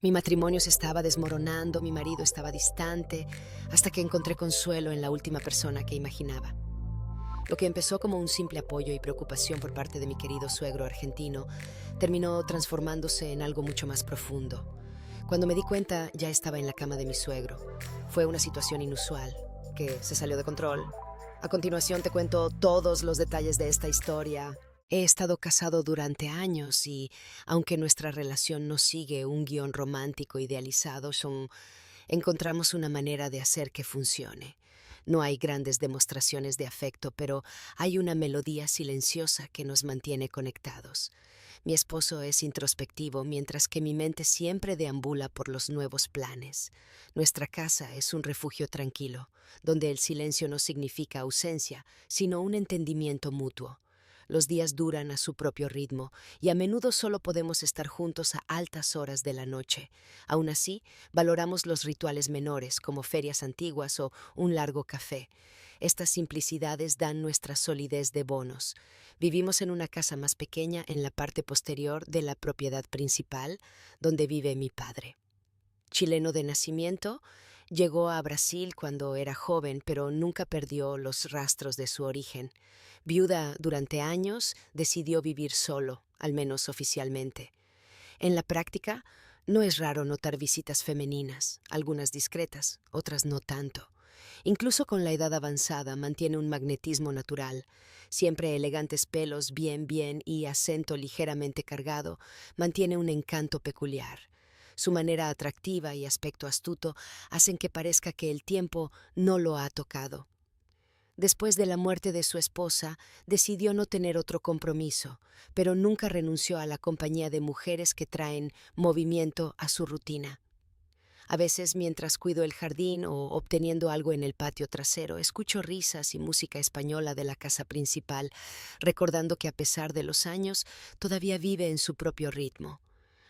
Mi matrimonio se estaba desmoronando, mi marido estaba distante, hasta que encontré consuelo en la última persona que imaginaba. Lo que empezó como un simple apoyo y preocupación por parte de mi querido suegro argentino terminó transformándose en algo mucho más profundo. Cuando me di cuenta, ya estaba en la cama de mi suegro. Fue una situación inusual, que se salió de control. A continuación te cuento todos los detalles de esta historia. He estado casado durante años y, aunque nuestra relación no sigue un guión romántico idealizado, encontramos una manera de hacer que funcione. No hay grandes demostraciones de afecto, pero hay una melodía silenciosa que nos mantiene conectados. Mi esposo es introspectivo, mientras que mi mente siempre deambula por los nuevos planes. Nuestra casa es un refugio tranquilo, donde el silencio no significa ausencia, sino un entendimiento mutuo. Los días duran a su propio ritmo y a menudo solo podemos estar juntos a altas horas de la noche. Aún así, valoramos los rituales menores como ferias antiguas o un largo café. Estas simplicidades dan nuestra solidez de bonos. Vivimos en una casa más pequeña en la parte posterior de la propiedad principal, donde vive mi padre. Chileno de nacimiento, llegó a Brasil cuando era joven, pero nunca perdió los rastros de su origen. Viuda durante años, decidió vivir solo, al menos oficialmente. En la práctica, no es raro notar visitas femeninas, algunas discretas, otras no tanto. Incluso con la edad avanzada mantiene un magnetismo natural. Siempre elegantes pelos bien y acento ligeramente cargado, mantiene un encanto peculiar. Su manera atractiva y aspecto astuto hacen que parezca que el tiempo no lo ha tocado. Después de la muerte de su esposa, decidió no tener otro compromiso, pero nunca renunció a la compañía de mujeres que traen movimiento a su rutina. A veces, mientras cuido el jardín o obteniendo algo en el patio trasero, escucho risas y música española de la casa principal, recordando que a pesar de los años, todavía vive en su propio ritmo.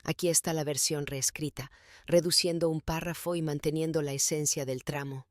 Aquí está la versión reescrita, reduciendo un párrafo y manteniendo la esencia del tramo.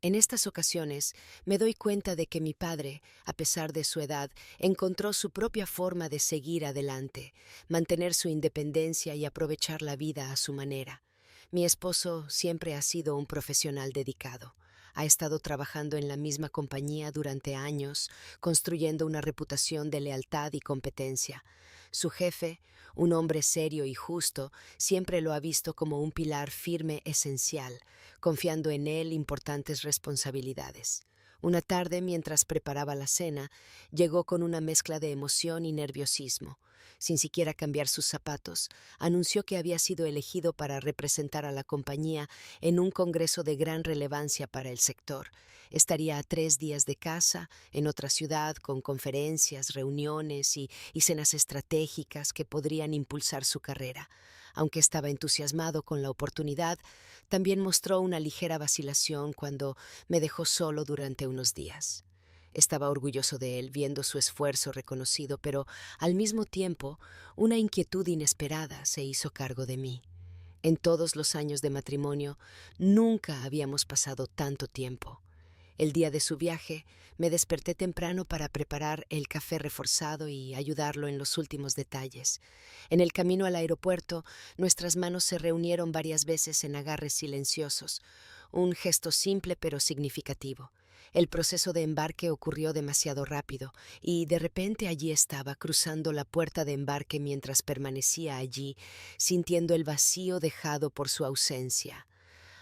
En estas ocasiones me doy cuenta de que mi padre, a pesar de su edad, encontró su propia forma de seguir adelante, mantener su independencia y aprovechar la vida a su manera. Mi esposo siempre ha sido un profesional dedicado. Ha estado trabajando en la misma compañía durante años, construyendo una reputación de lealtad y competencia. Su jefe, un hombre serio y justo, siempre lo ha visto como un pilar firme esencial, confiando en él importantes responsabilidades. Una tarde, mientras preparaba la cena, llegó con una mezcla de emoción y nerviosismo. Sin siquiera cambiar sus zapatos, anunció que había sido elegido para representar a la compañía en un congreso de gran relevancia para el sector. Estaría a 3 días de casa, en otra ciudad, con conferencias, reuniones y cenas estratégicas que podrían impulsar su carrera. Aunque estaba entusiasmado con la oportunidad, también mostró una ligera vacilación cuando me dejó solo durante unos días. Estaba orgulloso de él, viendo su esfuerzo reconocido, pero al mismo tiempo una inquietud inesperada se hizo cargo de mí. En todos los años de matrimonio nunca habíamos pasado tanto tiempo. El día de su viaje, me desperté temprano para preparar el café reforzado y ayudarlo en los últimos detalles. En el camino al aeropuerto, nuestras manos se reunieron varias veces en agarres silenciosos, un gesto simple pero significativo. El proceso de embarque ocurrió demasiado rápido y de repente allí estaba, cruzando la puerta de embarque mientras permanecía allí, sintiendo el vacío dejado por su ausencia.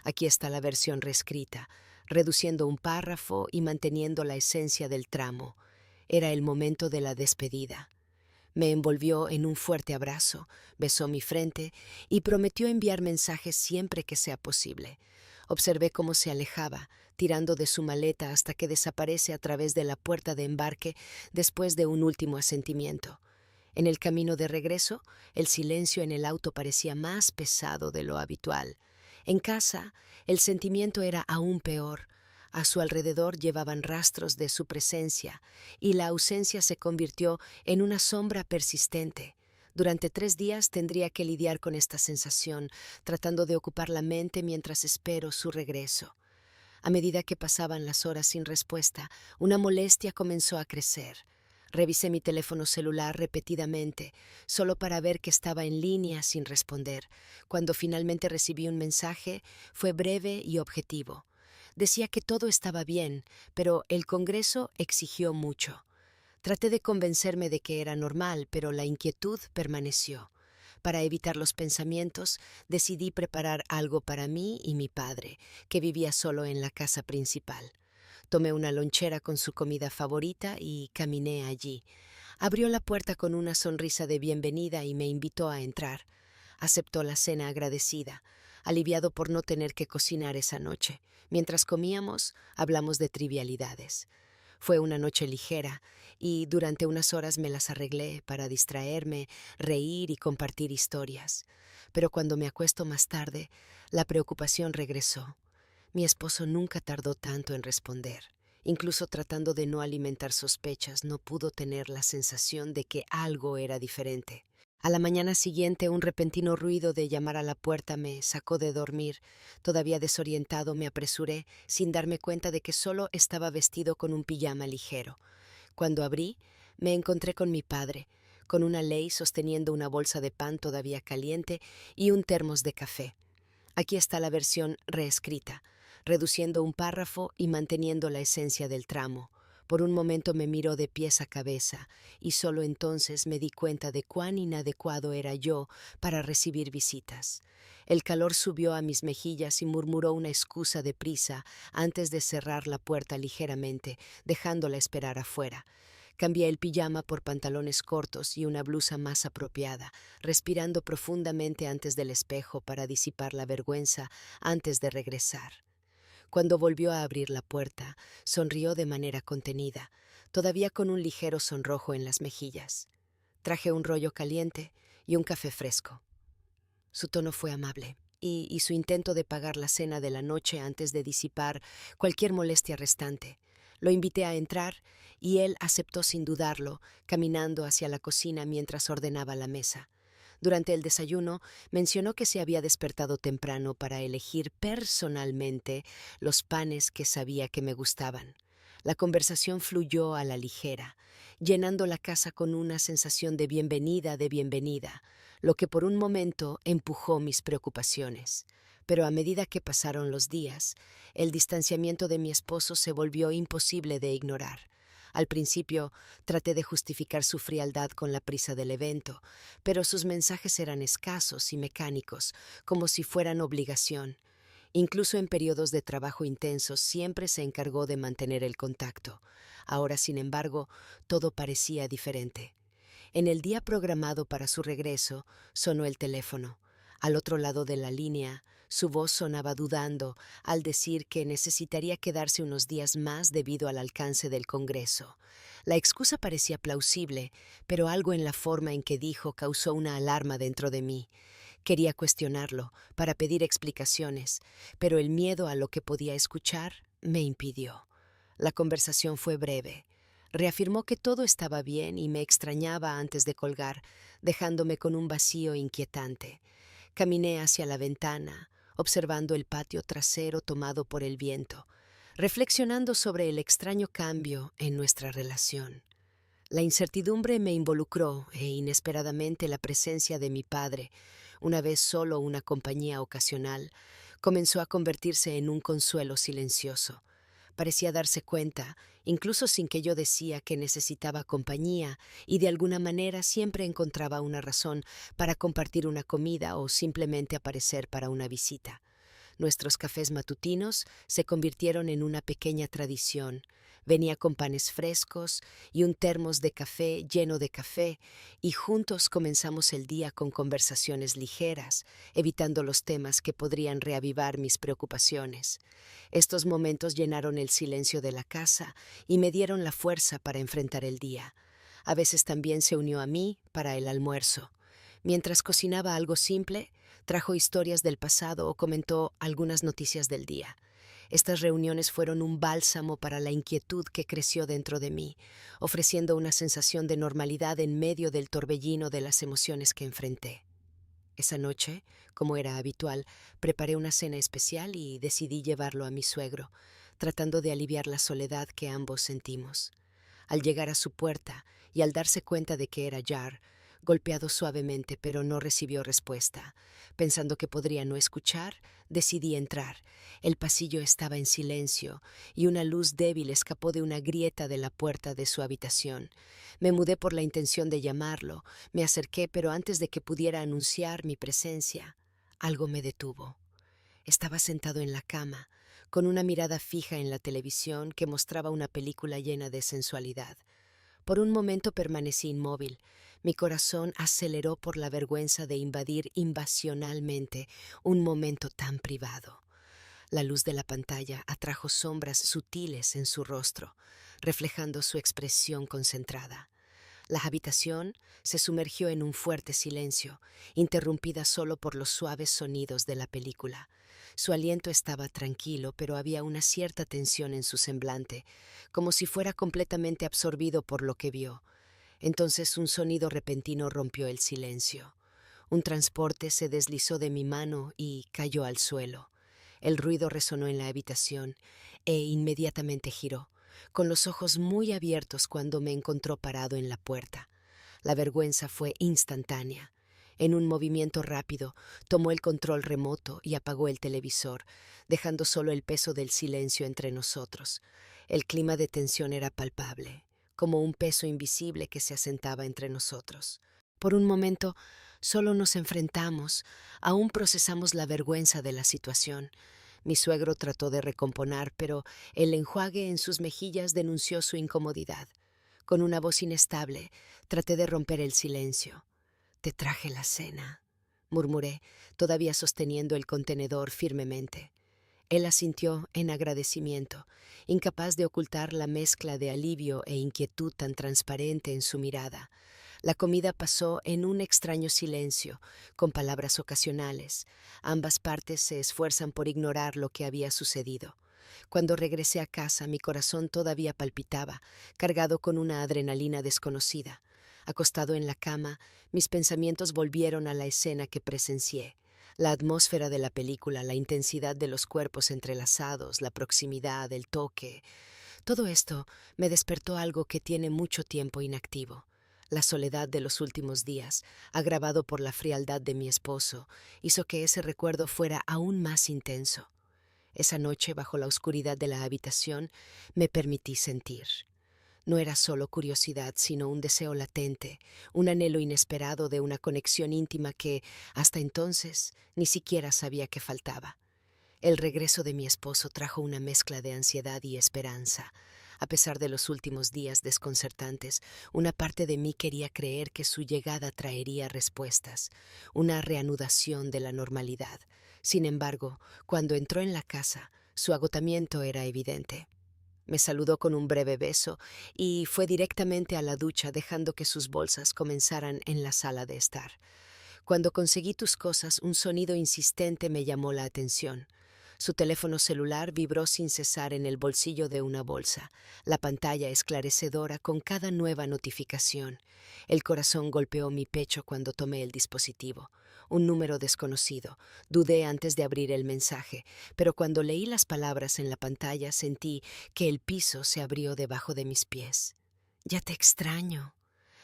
Aquí está la versión reescrita, reduciendo un párrafo y manteniendo la esencia del tramo. Era el momento de la despedida. Me envolvió en un fuerte abrazo, besó mi frente y prometió enviar mensajes siempre que sea posible. Observé cómo se alejaba, tirando de su maleta hasta que desaparece a través de la puerta de embarque después de un último asentimiento. En el camino de regreso, el silencio en el auto parecía más pesado de lo habitual. En casa, el sentimiento era aún peor. A su alrededor llevaban rastros de su presencia, y la ausencia se convirtió en una sombra persistente. Durante 3 días tendría que lidiar con esta sensación, tratando de ocupar la mente mientras espero su regreso. A medida que pasaban las horas sin respuesta, una molestia comenzó a crecer. Revisé mi teléfono celular repetidamente, solo para ver que estaba en línea sin responder. Cuando finalmente recibí un mensaje, fue breve y objetivo. Decía que todo estaba bien, pero el Congreso exigió mucho. Traté de convencerme de que era normal, pero la inquietud permaneció. Para evitar los pensamientos, decidí preparar algo para mí y mi padre, que vivía solo en la casa principal. Tomé una lonchera con su comida favorita y caminé allí. Abrió la puerta con una sonrisa de bienvenida y me invitó a entrar. Aceptó la cena agradecida, aliviado por no tener que cocinar esa noche. Mientras comíamos, hablamos de trivialidades. Fue una noche ligera y durante unas horas me las arreglé para distraerme, reír y compartir historias. Pero cuando me acuesto más tarde, la preocupación regresó. Mi esposo nunca tardó tanto en responder. Incluso tratando de no alimentar sospechas, no pudo tener la sensación de que algo era diferente. A la mañana siguiente, un repentino ruido de llamar a la puerta me sacó de dormir. Todavía desorientado, me apresuré, sin darme cuenta de que solo estaba vestido con un pijama ligero. Cuando abrí, me encontré con mi padre, con una ley sosteniendo una bolsa de pan todavía caliente y un termos de café. Aquí está la versión reescrita, reduciendo un párrafo y manteniendo la esencia del tramo. Por un momento me miró de pies a cabeza, y solo entonces me di cuenta de cuán inadecuado era yo para recibir visitas. El calor subió a mis mejillas y murmuró una excusa de prisa antes de cerrar la puerta ligeramente, dejándola esperar afuera. Cambié el pijama por pantalones cortos y una blusa más apropiada, respirando profundamente antes del espejo para disipar la vergüenza antes de regresar. Cuando volvió a abrir la puerta, sonrió de manera contenida, todavía con un ligero sonrojo en las mejillas. Traje un rollo caliente y un café fresco. Su tono fue amable, y su intento de pagar la cena de la noche antes de disipar cualquier molestia restante. Lo invité a entrar y él aceptó sin dudarlo, caminando hacia la cocina mientras ordenaba la mesa. Durante el desayuno mencionó que se había despertado temprano para elegir personalmente los panes que sabía que me gustaban. La conversación fluyó a la ligera, llenando la casa con una sensación de bienvenida, lo que por un momento empujó mis preocupaciones. Pero a medida que pasaron los días, el distanciamiento de mi esposo se volvió imposible de ignorar. Al principio traté de justificar su frialdad con la prisa del evento, pero sus mensajes eran escasos y mecánicos, como si fueran obligación. Incluso en periodos de trabajo intensos siempre se encargó de mantener el contacto. Ahora, sin embargo, todo parecía diferente. En el día programado para su regreso, sonó el teléfono. Al otro lado de la línea, su voz sonaba dudando al decir que necesitaría quedarse unos días más debido al alcance del Congreso. La excusa parecía plausible, pero algo en la forma en que dijo causó una alarma dentro de mí. Quería cuestionarlo, para pedir explicaciones, pero el miedo a lo que podía escuchar me impidió. La conversación fue breve. Reafirmó que todo estaba bien y me extrañaba antes de colgar, dejándome con un vacío inquietante. Caminé hacia la ventana, observando el patio trasero tomado por el viento, reflexionando sobre el extraño cambio en nuestra relación. La incertidumbre me involucró e inesperadamente la presencia de mi padre, una vez solo una compañía ocasional, comenzó a convertirse en un consuelo silencioso. Parecía darse cuenta, incluso sin que yo decía que necesitaba compañía, y de alguna manera siempre encontraba una razón para compartir una comida o simplemente aparecer para una visita. Nuestros cafés matutinos se convirtieron en una pequeña tradición. Venía con panes frescos y un termos de café lleno de café, y juntos comenzamos el día con conversaciones ligeras, evitando los temas que podrían reavivar mis preocupaciones. Estos momentos llenaron el silencio de la casa y me dieron la fuerza para enfrentar el día. A veces también se unió a mí para el almuerzo. Mientras cocinaba algo simple, trajo historias del pasado o comentó algunas noticias del día. Estas reuniones fueron un bálsamo para la inquietud que creció dentro de mí, ofreciendo una sensación de normalidad en medio del torbellino de las emociones que enfrenté. Esa noche, como era habitual, preparé una cena especial y decidí llevarlo a mi suegro, tratando de aliviar la soledad que ambos sentimos. Al llegar a su puerta y al darse cuenta de que era Jar, golpeado suavemente pero no recibió respuesta. Pensando que podría no escuchar, decidí entrar. El pasillo estaba en silencio y una luz débil escapó de una grieta de la puerta de su habitación. Me mudé por la intención de llamarlo. Me acerqué, pero antes de que pudiera anunciar mi presencia, algo me detuvo. Estaba sentado en la cama, con una mirada fija en la televisión que mostraba una película llena de sensualidad. Por un momento permanecí inmóvil. Mi corazón aceleró por la vergüenza de invadir invasionalmente un momento tan privado. La luz de la pantalla atrajo sombras sutiles en su rostro, reflejando su expresión concentrada. La habitación se sumergió en un fuerte silencio, interrumpida solo por los suaves sonidos de la película. Su aliento estaba tranquilo, pero había una cierta tensión en su semblante, como si fuera completamente absorbido por lo que vio. Entonces un sonido repentino rompió el silencio. Un transporte se deslizó de mi mano y cayó al suelo. El ruido resonó en la habitación e inmediatamente giró, con los ojos muy abiertos cuando me encontró parado en la puerta. La vergüenza fue instantánea. En un movimiento rápido, tomó el control remoto y apagó el televisor, dejando solo el peso del silencio entre nosotros. El clima de tensión era palpable, como un peso invisible que se asentaba entre nosotros. Por un momento, solo nos enfrentamos, aún procesamos la vergüenza de la situación. Mi suegro trató de recomponer, pero el enjuague en sus mejillas denunció su incomodidad. Con una voz inestable, traté de romper el silencio. «Te traje la cena», murmuré, todavía sosteniendo el contenedor firmemente. Él asintió en agradecimiento, incapaz de ocultar la mezcla de alivio e inquietud tan transparente en su mirada. La comida pasó en un extraño silencio, con palabras ocasionales. Ambas partes se esfuerzan por ignorar lo que había sucedido. Cuando regresé a casa, mi corazón todavía palpitaba, cargado con una adrenalina desconocida. Acostado en la cama, mis pensamientos volvieron a la escena que presencié. La atmósfera de la película, la intensidad de los cuerpos entrelazados, la proximidad, el toque. Todo esto me despertó algo que tiene mucho tiempo inactivo. La soledad de los últimos días, agravado por la frialdad de mi esposo, hizo que ese recuerdo fuera aún más intenso. Esa noche, bajo la oscuridad de la habitación, me permití sentir. No era solo curiosidad, sino un deseo latente, un anhelo inesperado de una conexión íntima que, hasta entonces, ni siquiera sabía que faltaba. El regreso de mi esposo trajo una mezcla de ansiedad y esperanza. A pesar de los últimos días desconcertantes, una parte de mí quería creer que su llegada traería respuestas, una reanudación de la normalidad. Sin embargo, cuando entró en la casa, su agotamiento era evidente. Me saludó con un breve beso y fue directamente a la ducha, dejando que sus bolsas comenzaran en la sala de estar. Cuando conseguí tus cosas, un sonido insistente me llamó la atención. Su teléfono celular vibró sin cesar en el bolsillo de una bolsa, la pantalla esclarecedora con cada nueva notificación. El corazón golpeó mi pecho cuando tomé el dispositivo. Un número desconocido. Dudé antes de abrir el mensaje, pero cuando leí las palabras en la pantalla sentí que el piso se abrió debajo de mis pies. «Ya te extraño».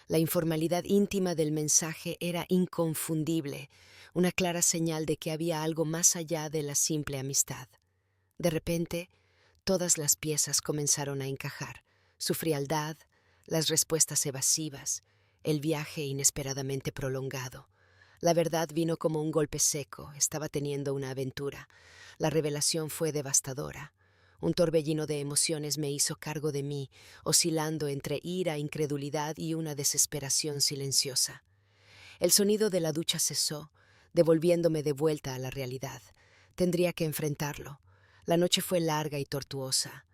La informalidad íntima del mensaje era inconfundible, una clara señal de que había algo más allá de la simple amistad. De repente, todas las piezas comenzaron a encajar: su frialdad, las respuestas evasivas, el viaje inesperadamente prolongado. La verdad vino como un golpe seco. Estaba teniendo una aventura. La revelación fue devastadora. Un torbellino de emociones me hizo cargo de mí, oscilando entre ira, incredulidad y una desesperación silenciosa. El sonido de la ducha cesó, devolviéndome de vuelta a la realidad. Tendría que enfrentarlo. La noche fue larga y tortuosa.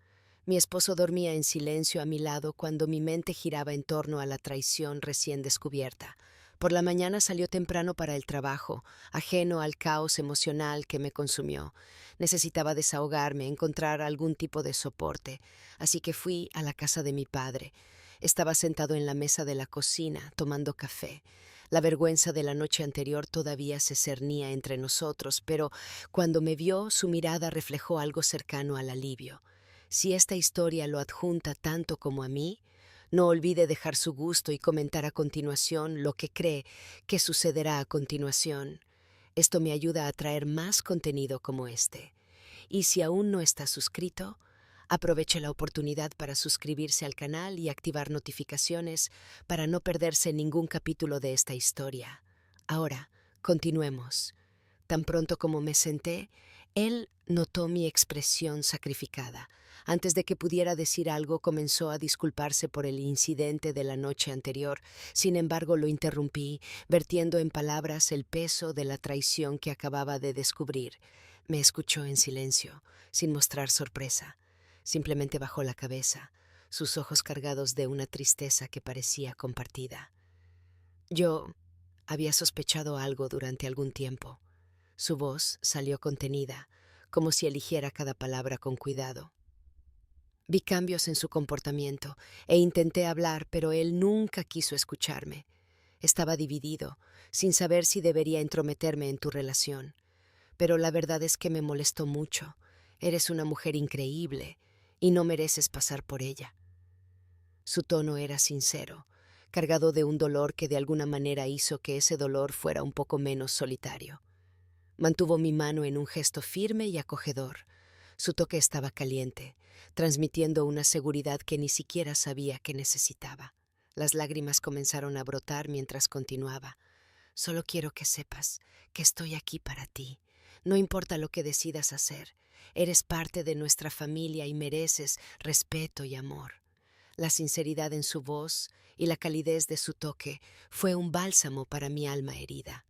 Mi esposo dormía en silencio a mi lado cuando mi mente giraba en torno a la traición recién descubierta. Por la mañana salió temprano para el trabajo, ajeno al caos emocional que me consumió. Necesitaba desahogarme, encontrar algún tipo de soporte, así que fui a la casa de mi padre. Estaba sentado en la mesa de la cocina, tomando café. La vergüenza de la noche anterior todavía se cernía entre nosotros, pero cuando me vio, su mirada reflejó algo cercano al alivio. Si esta historia lo adjunta tanto como a mí, No olvide dejar su gusto y comentar a continuación lo que cree que sucederá a continuación. Esto me ayuda a traer más contenido como este. Y si aún no está suscrito, aproveche la oportunidad para suscribirse al canal y activar notificaciones para no perderse ningún capítulo de esta historia. Ahora, continuemos. Tan pronto como me senté, él notó mi expresión sacrificada. Antes de que pudiera decir algo, comenzó a disculparse por el incidente de la noche anterior. Sin embargo, lo interrumpí, vertiendo en palabras el peso de la traición que acababa de descubrir. Me escuchó en silencio, sin mostrar sorpresa. Simplemente bajó la cabeza, sus ojos cargados de una tristeza que parecía compartida. Yo había sospechado algo durante algún tiempo. Su voz salió contenida, como si eligiera cada palabra con cuidado. Vi cambios en su comportamiento e intenté hablar, pero él nunca quiso escucharme. Estaba dividido, sin saber si debería entrometerme en tu relación. Pero la verdad es que me molestó mucho. Eres una mujer increíble y no mereces pasar por ella. Su tono era sincero, cargado de un dolor que de alguna manera hizo que ese dolor fuera un poco menos solitario. Mantuvo mi mano en un gesto firme y acogedor. Su toque estaba caliente, transmitiendo una seguridad que ni siquiera sabía que necesitaba. Las lágrimas comenzaron a brotar mientras continuaba. Solo quiero que sepas que estoy aquí para ti. No importa lo que decidas hacer, eres parte de nuestra familia y mereces respeto y amor. La sinceridad en su voz y la calidez de su toque fue un bálsamo para mi alma herida.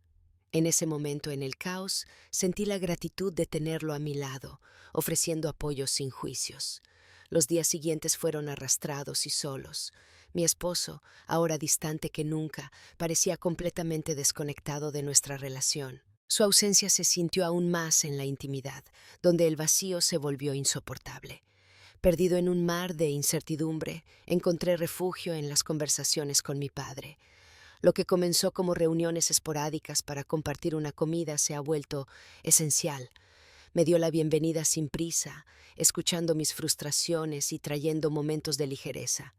En ese momento en el caos, sentí la gratitud de tenerlo a mi lado, ofreciendo apoyo sin juicios. Los días siguientes fueron arrastrados y solos. Mi esposo, ahora distante que nunca, parecía completamente desconectado de nuestra relación. Su ausencia se sintió aún más en la intimidad, donde el vacío se volvió insoportable. Perdido en un mar de incertidumbre, encontré refugio en las conversaciones con mi padre. Lo que comenzó como reuniones esporádicas para compartir una comida se ha vuelto esencial. Me dio la bienvenida sin prisa, escuchando mis frustraciones y trayendo momentos de ligereza.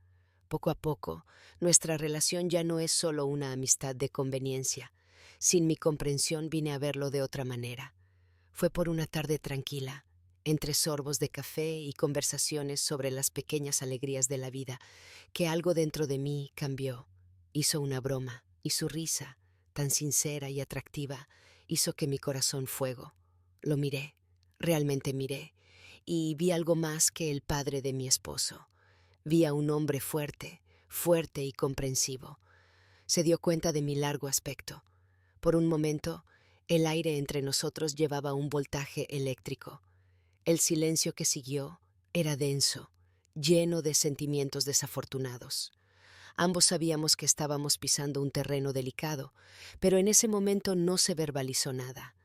Poco a poco, nuestra relación ya no es solo una amistad de conveniencia. Sin mi comprensión vine a verlo de otra manera. Fue por una tarde tranquila, entre sorbos de café y conversaciones sobre las pequeñas alegrías de la vida, que algo dentro de mí cambió. Hizo una broma, y su risa, tan sincera y atractiva, hizo que mi corazón fuego. Lo miré, realmente miré, y vi algo más que el padre de mi esposo. Vi a un hombre fuerte, fuerte y comprensivo. Se dio cuenta de mi largo aspecto. Por un momento, el aire entre nosotros llevaba un voltaje eléctrico. El silencio que siguió era denso, lleno de sentimientos desafortunados. Ambos sabíamos que estábamos pisando un terreno delicado, pero en ese momento no se verbalizó nada.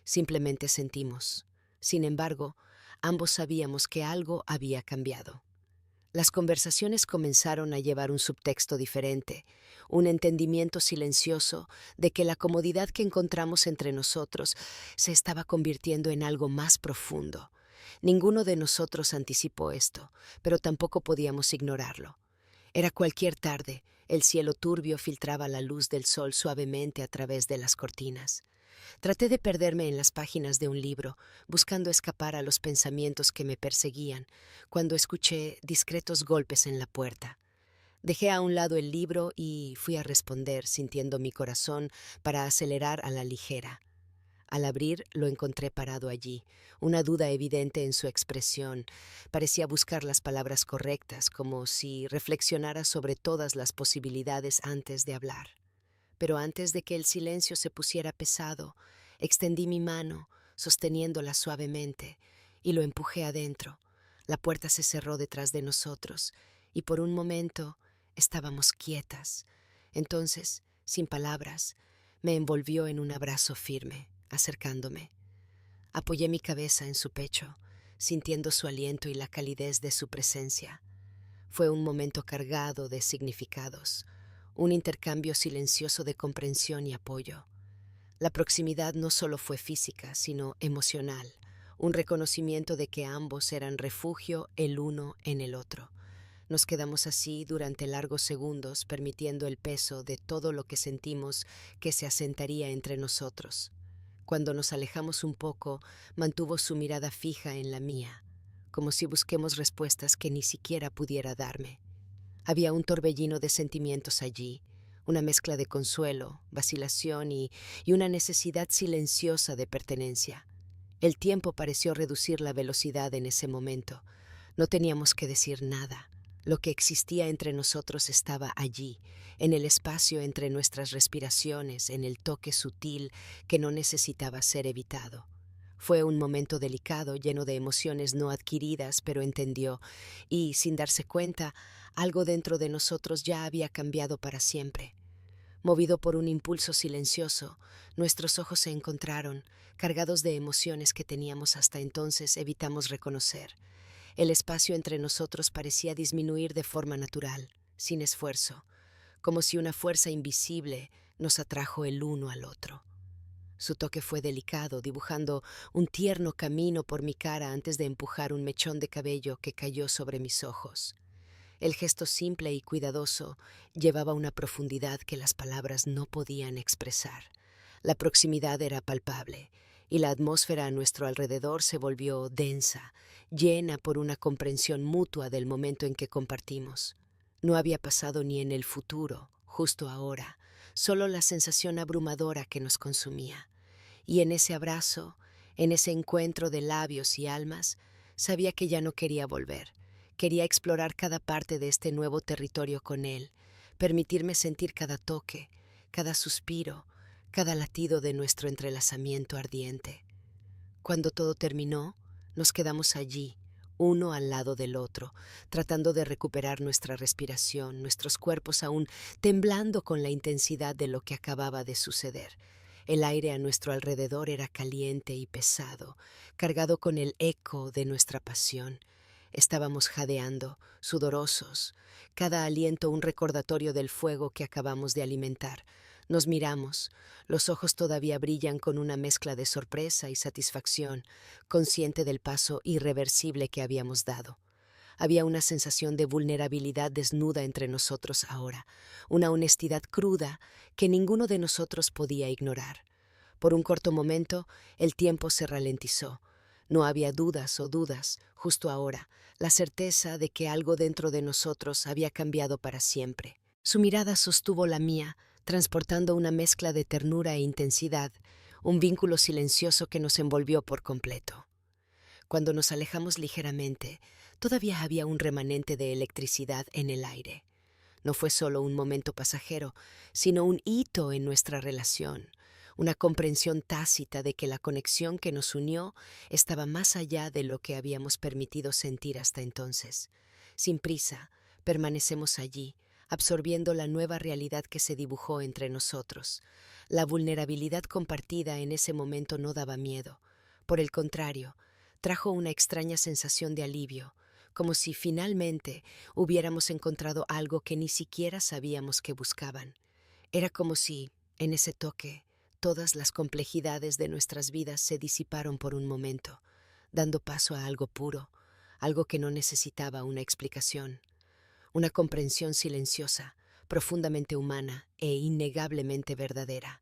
Simplemente sentimos. Sin embargo, ambos sabíamos que algo había cambiado. Las conversaciones comenzaron a llevar un subtexto diferente, un entendimiento silencioso de que la comodidad que encontramos entre nosotros se estaba convirtiendo en algo más profundo. Ninguno de nosotros anticipó esto, pero tampoco podíamos ignorarlo. Era cualquier tarde, el cielo turbio filtraba la luz del sol suavemente a través de las cortinas. Traté de perderme en las páginas de un libro, buscando escapar a los pensamientos que me perseguían, cuando escuché discretos golpes en la puerta. Dejé a un lado el libro y fui a responder, sintiendo mi corazón para acelerar a la ligera. Al abrir, lo encontré parado allí, una duda evidente en su expresión. Parecía buscar las palabras correctas, como si reflexionara sobre todas las posibilidades antes de hablar. Pero antes de que el silencio se pusiera pesado, extendí mi mano, sosteniéndola suavemente, y lo empujé adentro. La puerta se cerró detrás de nosotros, y por un momento estábamos quietas. Entonces, sin palabras, me envolvió en un abrazo firme, acercándome. Apoyé mi cabeza en su pecho, sintiendo su aliento y la calidez de su presencia. Fue un momento cargado de significados, un intercambio silencioso de comprensión y apoyo. La proximidad no solo fue física, sino emocional, un reconocimiento de que ambos eran refugio el uno en el otro. Nos quedamos así durante largos segundos, permitiendo el peso de todo lo que sentimos que se asentaría entre nosotros. Cuando nos alejamos un poco, mantuvo su mirada fija en la mía, como si busquemos respuestas que ni siquiera pudiera darme. Había un torbellino de sentimientos allí, una mezcla de consuelo, vacilación y una necesidad silenciosa de pertenencia. El tiempo pareció reducir la velocidad en ese momento. No teníamos que decir nada. Lo que existía entre nosotros estaba allí, en el espacio entre nuestras respiraciones, en el toque sutil que no necesitaba ser evitado. Fue un momento delicado, lleno de emociones no adquiridas, pero entendió, y, sin darse cuenta, algo dentro de nosotros ya había cambiado para siempre. Movido por un impulso silencioso, nuestros ojos se encontraron, cargados de emociones que teníamos hasta entonces evitamos reconocer. El espacio entre nosotros parecía disminuir de forma natural, sin esfuerzo, como si una fuerza invisible nos atrajo el uno al otro. Su toque fue delicado, dibujando un tierno camino por mi cara antes de empujar un mechón de cabello que cayó sobre mis ojos. El gesto simple y cuidadoso llevaba una profundidad que las palabras no podían expresar. La proximidad era palpable, y la atmósfera a nuestro alrededor se volvió densa, llena por una comprensión mutua del momento en que compartimos. No había pasado ni en el futuro, justo ahora, solo la sensación abrumadora que nos consumía. Y en ese abrazo, en ese encuentro de labios y almas, sabía que ya no quería volver. Quería explorar cada parte de este nuevo territorio con él, permitirme sentir cada toque, cada suspiro, cada latido de nuestro entrelazamiento ardiente. Cuando todo terminó, nos quedamos allí, uno al lado del otro, tratando de recuperar nuestra respiración, nuestros cuerpos aún temblando con la intensidad de lo que acababa de suceder. El aire a nuestro alrededor era caliente y pesado, cargado con el eco de nuestra pasión. Estábamos jadeando, sudorosos, cada aliento un recordatorio del fuego que acabamos de alimentar. Nos miramos, los ojos todavía brillan con una mezcla de sorpresa y satisfacción, consciente del paso irreversible que habíamos dado. Había una sensación de vulnerabilidad desnuda entre nosotros ahora, una honestidad cruda que ninguno de nosotros podía ignorar. Por un corto momento, el tiempo se ralentizó. No había dudas o dudas, justo ahora, la certeza de que algo dentro de nosotros había cambiado para siempre. Su mirada sostuvo la mía, transportando una mezcla de ternura e intensidad, un vínculo silencioso que nos envolvió por completo. Cuando nos alejamos ligeramente, todavía había un remanente de electricidad en el aire. No fue solo un momento pasajero, sino un hito en nuestra relación, una comprensión tácita de que la conexión que nos unió estaba más allá de lo que habíamos permitido sentir hasta entonces. Sin prisa, permanecemos allí, absorbiendo la nueva realidad que se dibujó entre nosotros. La vulnerabilidad compartida en ese momento no daba miedo. Por el contrario, trajo una extraña sensación de alivio, como si finalmente hubiéramos encontrado algo que ni siquiera sabíamos que buscaban. Era como si, en ese toque, todas las complejidades de nuestras vidas se disiparon por un momento, dando paso a algo puro, algo que no necesitaba una explicación. Una comprensión silenciosa, profundamente humana e innegablemente verdadera.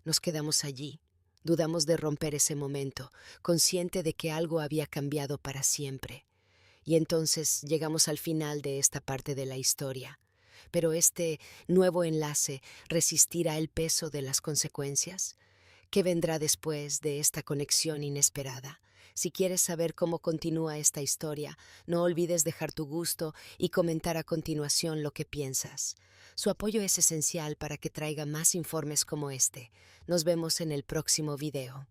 Nos quedamos allí, dudamos de romper ese momento, consciente de que algo había cambiado para siempre. Y entonces llegamos al final de esta parte de la historia. Pero este nuevo enlace resistirá el peso de las consecuencias. ¿Qué vendrá después de esta conexión inesperada? Si quieres saber cómo continúa esta historia, no olvides dejar tu gusto y comentar a continuación lo que piensas. Su apoyo es esencial para que traiga más informes como este. Nos vemos en el próximo video.